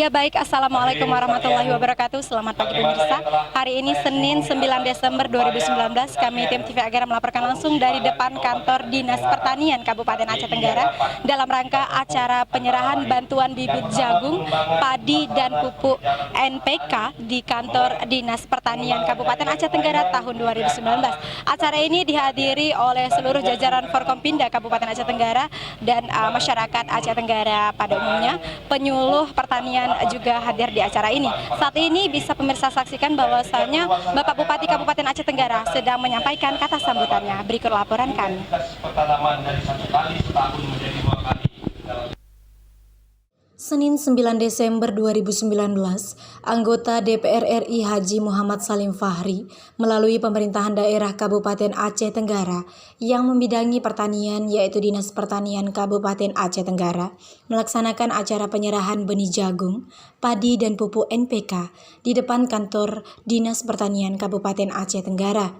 Ya baik, Assalamualaikum warahmatullahi wabarakatuh. Selamat pagi pemirsa. Hari ini Senin 9 Desember 2019, kami tim TV Agara melaporkan langsung dari depan kantor Dinas Pertanian Kabupaten Aceh Tenggara dalam rangka acara penyerahan bantuan bibit jagung, padi, dan pupuk NPK di kantor Dinas Pertanian Kabupaten Aceh Tenggara tahun 2019. Acara ini dihadiri oleh seluruh jajaran Forkompinda Kabupaten Aceh Tenggara dan masyarakat Aceh Tenggara pada umumnya. Penyuluh pertanian juga hadir di acara ini. Saat ini bisa pemirsa saksikan bahwasanya Bapak Bupati Kabupaten Aceh Tenggara sedang menyampaikan kata sambutannya. Berikut laporan kami. Senin 9 Desember 2019, anggota DPR RI Haji Muhammad Salim Fahri melalui pemerintahan daerah Kabupaten Aceh Tenggara yang membidangi pertanian yaitu Dinas Pertanian Kabupaten Aceh Tenggara melaksanakan acara penyerahan benih jagung, padi dan pupuk NPK di depan kantor Dinas Pertanian Kabupaten Aceh Tenggara.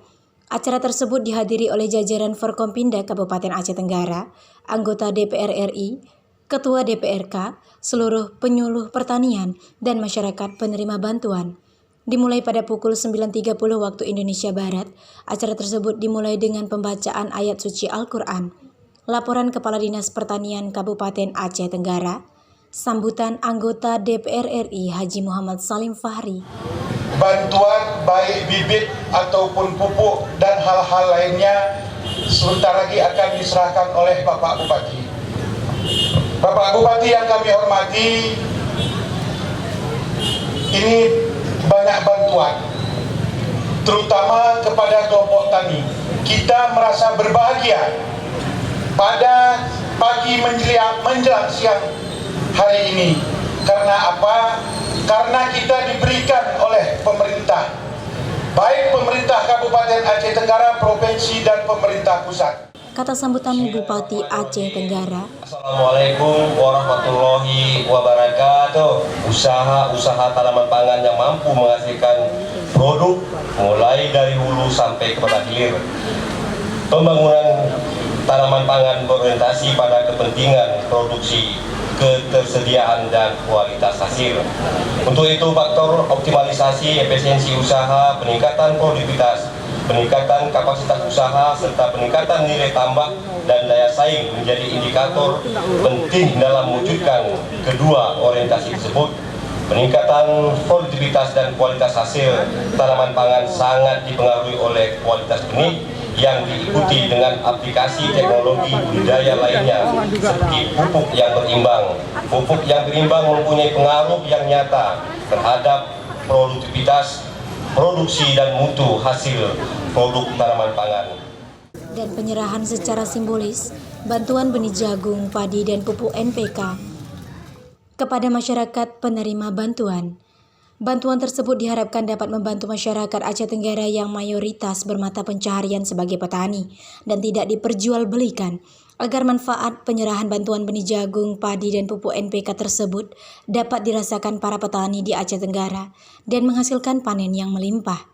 Acara tersebut dihadiri oleh jajaran Forkompinda Kabupaten Aceh Tenggara, anggota DPR RI, Ketua DPRK, seluruh penyuluh pertanian, dan masyarakat penerima bantuan. Dimulai pada pukul 9.30 waktu Indonesia Barat, acara tersebut dimulai dengan pembacaan ayat suci Al-Quran. Laporan Kepala Dinas Pertanian Kabupaten Aceh Tenggara, sambutan anggota DPR RI Haji Muhammad Salim Fahri. Bantuan baik bibit ataupun pupuk dan hal-hal lainnya sebentar lagi akan diserahkan oleh Bapak Bupati. Bapak Bupati yang kami hormati, ini banyak bantuan, terutama kepada kelompok tani. Kita merasa berbahagia pada pagi menjelang siang hari ini. Karena apa? Karena kita diberikan oleh pemerintah, baik pemerintah Kabupaten Aceh Tenggara, provinsi, dan pemerintah pusat. Kata sambutan Bupati Aceh Tenggara. Assalamualaikum warahmatullahi wabarakatuh. Usaha tanaman pangan yang mampu menghasilkan produk mulai dari hulu sampai kepada hilir. Pembangunan tanaman pangan berorientasi pada kepentingan produksi, ketersediaan dan kualitas hasil. Untuk itu faktor optimalisasi efisiensi usaha, peningkatan produktivitas, peningkatan kapasitas usaha, serta peningkatan nilai tambah dan daya saing menjadi indikator penting dalam mewujudkan kedua orientasi tersebut. Peningkatan produktivitas dan kualitas hasil tanaman pangan sangat dipengaruhi oleh kualitas benih yang diikuti dengan aplikasi teknologi budidaya lainnya seperti pupuk yang berimbang. Pupuk yang berimbang mempunyai pengaruh yang nyata terhadap produktivitas, produksi dan mutu hasil produk tanaman pangan. Dan penyerahan secara simbolis bantuan benih jagung, padi dan pupuk NPK kepada masyarakat penerima bantuan. Bantuan tersebut diharapkan dapat membantu masyarakat Aceh Tenggara yang mayoritas bermata pencaharian sebagai petani dan tidak diperjualbelikan, agar manfaat penyerahan bantuan benih jagung, padi dan pupuk NPK tersebut dapat dirasakan para petani di Aceh Tenggara dan menghasilkan panen yang melimpah.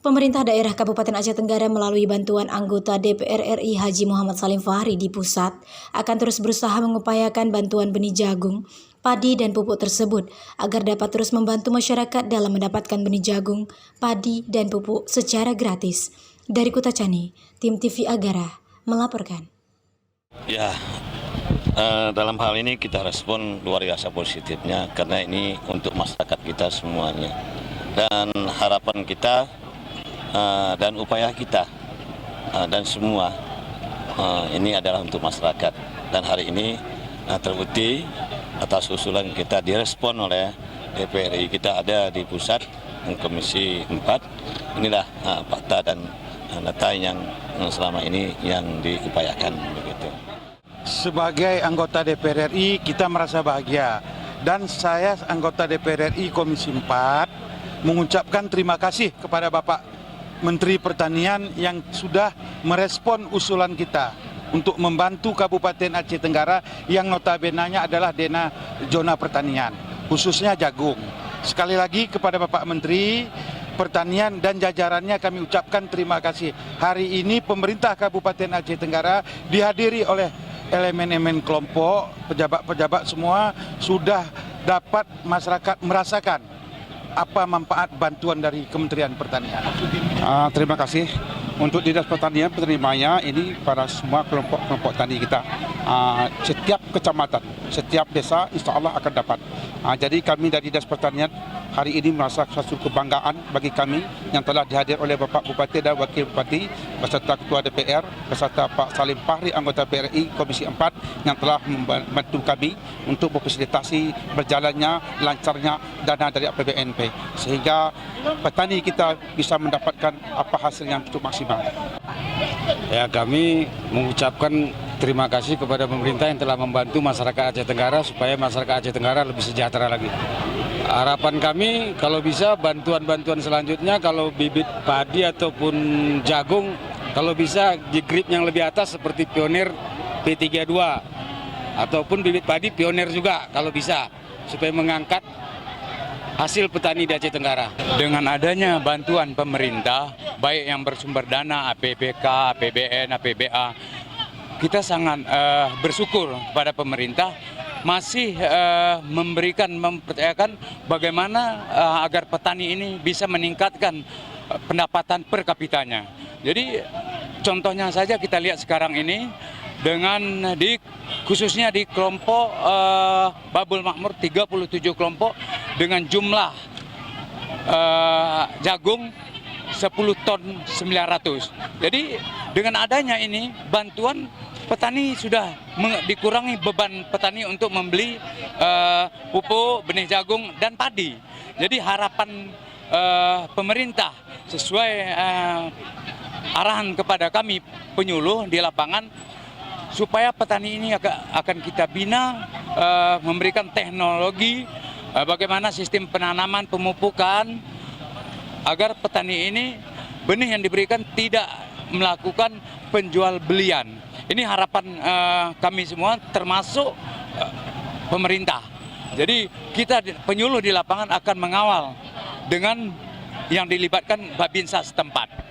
Pemerintah daerah Kabupaten Aceh Tenggara melalui bantuan anggota DPR RI Haji Muhammad Salim Fahri di pusat akan terus berusaha mengupayakan bantuan benih jagung, padi dan pupuk tersebut agar dapat terus membantu masyarakat dalam mendapatkan benih jagung, padi dan pupuk secara gratis. Dari Kota Cani, tim TV Agara melaporkan. Ya, dalam hal ini kita respon luar biasa positifnya karena ini untuk masyarakat kita semuanya. Dan harapan kita dan upaya kita dan semua ini adalah untuk masyarakat. Dan hari ini terbukti atas usulan kita direspon oleh DPR RI. Kita ada di pusat Komisi 4. Inilah fakta dan data yang selama ini yang diupayakan begitu. Sebagai anggota DPR RI kita merasa bahagia, dan saya anggota DPR RI Komisi 4 mengucapkan terima kasih kepada Bapak Menteri Pertanian yang sudah merespon usulan kita untuk membantu Kabupaten Aceh Tenggara yang notabene-nya adalah zona pertanian, khususnya jagung. Sekali lagi kepada Bapak Menteri Pertanian dan jajarannya kami ucapkan terima kasih. Hari ini pemerintah Kabupaten Aceh Tenggara dihadiri oleh elemen-elemen kelompok, pejabat-pejabat semua sudah dapat masyarakat merasakan apa manfaat bantuan dari Kementerian Pertanian. Terima kasih untuk Dinas Pertanian penerimanya ini pada semua kelompok-kelompok tani kita. Setiap kecamatan, setiap desa insya Allah akan dapat. Jadi kami dari Dinas Pertanian hari ini merasa suatu kebanggaan bagi kami yang telah dihadir oleh Bapak Bupati dan Wakil Bupati beserta Ketua DPR beserta Pak Salim Fahri anggota PRRI Komisi 4 yang telah membantu kami untuk memfasilitasi berjalannya lancarnya dana dari APBNP sehingga petani kita bisa mendapatkan apa hasil yang cukup maksimal. Ya, kami mengucapkan terima kasih kepada pemerintah yang telah membantu masyarakat Aceh Tenggara supaya masyarakat Aceh Tenggara lebih sejahtera lagi. Harapan kami kalau bisa bantuan-bantuan selanjutnya kalau bibit padi ataupun jagung kalau bisa di grade yang lebih atas seperti Pionir P32 ataupun bibit padi Pionir juga kalau bisa supaya mengangkat hasil petani di Aceh Tenggara. Dengan adanya bantuan pemerintah, baik yang bersumber dana, APBK, APBN, APBA, kita sangat bersyukur kepada pemerintah masih mempercayakan bagaimana agar petani ini bisa meningkatkan pendapatan per kapitanya. Jadi contohnya saja kita lihat sekarang ini dengan khususnya di kelompok Babul Makmur 37 kelompok dengan jumlah jagung 10 ton 900. Jadi dengan adanya ini bantuan petani sudah dikurangi beban petani untuk membeli pupuk, benih jagung dan padi. Jadi harapan pemerintah sesuai arahan kepada kami penyuluh di lapangan supaya petani ini akan kita bina, memberikan teknologi bagaimana sistem penanaman pemupukan agar petani ini benih yang diberikan tidak melakukan penjual belian. Ini harapan kami semua termasuk pemerintah. Jadi kita penyuluh di lapangan akan mengawal dengan yang dilibatkan Babinsa setempat.